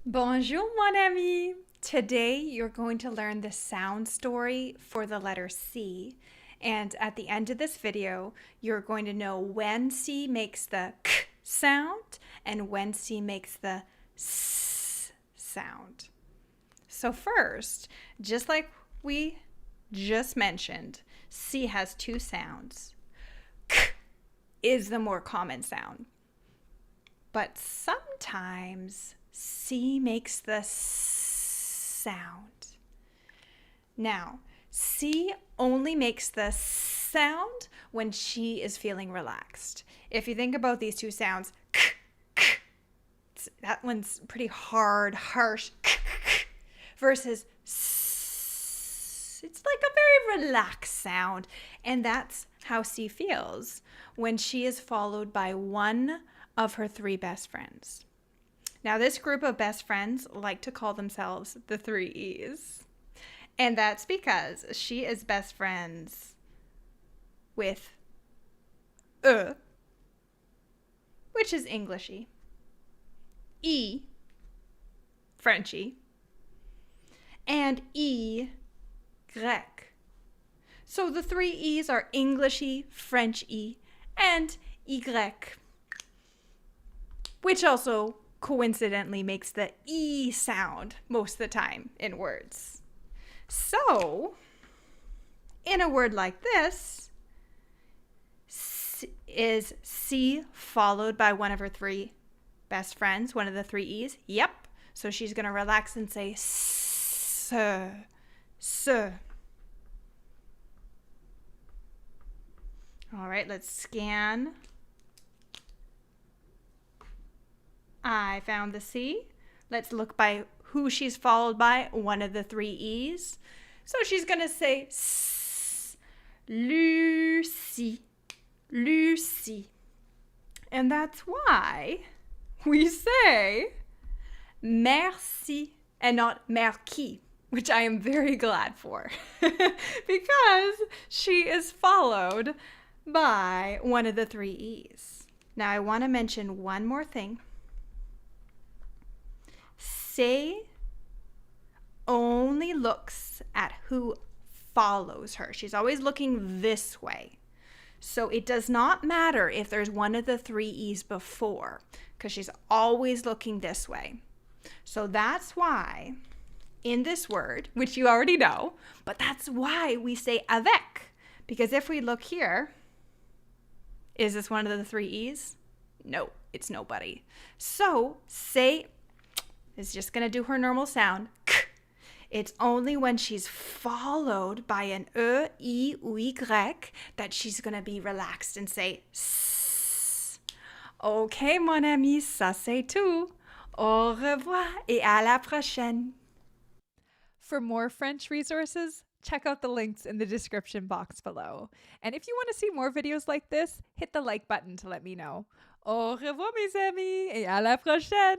Bonjour, mon ami. Today you're going to learn the sound story for the letter C. And at the end of this video, you're going to know when C makes the k sound and when C makes the s sound. So first, just like we just mentioned, C has two sounds. K is the more common sound. But sometimes C makes the s sound. Now, C only makes the sound when she is feeling relaxed. If you think about these two sounds, k, k, that one's pretty hard, harsh, k, k, versus s. It's like a very relaxed sound. And that's how C feels when she is followed by one of her three best friends. Now, this group of best friends like to call themselves the three E's. And that's because she is best friends with which is Englishy, E, Frenchy, and E, Grec. So the three E's are Englishy, Frenchy, and Y, which also coincidentally makes the E sound most of the time in words. So, in a word like this, is C followed by one of her three best friends, one of the three E's? Yep. So she's going to relax and say s. All right, let's scan. I found the C. Let's look by who she's followed by, one of the three E's. So she's going to say s, Lucy, Lucy. And that's why we say merci and not merci, which I am very glad for because she is followed by one of the three E's. Now I want to mention one more thing. C only looks at who follows her. She's always looking this way. So it does not matter if there's one of the three E's before, because she's always looking this way. So that's why in this word, which you already know, but that's why we say avec. Because if we look here, is this one of the three E's? No, it's nobody. So say is just going to do her normal sound. K. It's only when she's followed by an E, I, ou Y that she's going to be relaxed and say S. Ok, mon ami, ça c'est tout. Au revoir et à la prochaine. For more French resources, check out the links in the description box below. And if you want to see more videos like this, hit the like button to let me know. Au revoir mes amis et à la prochaine!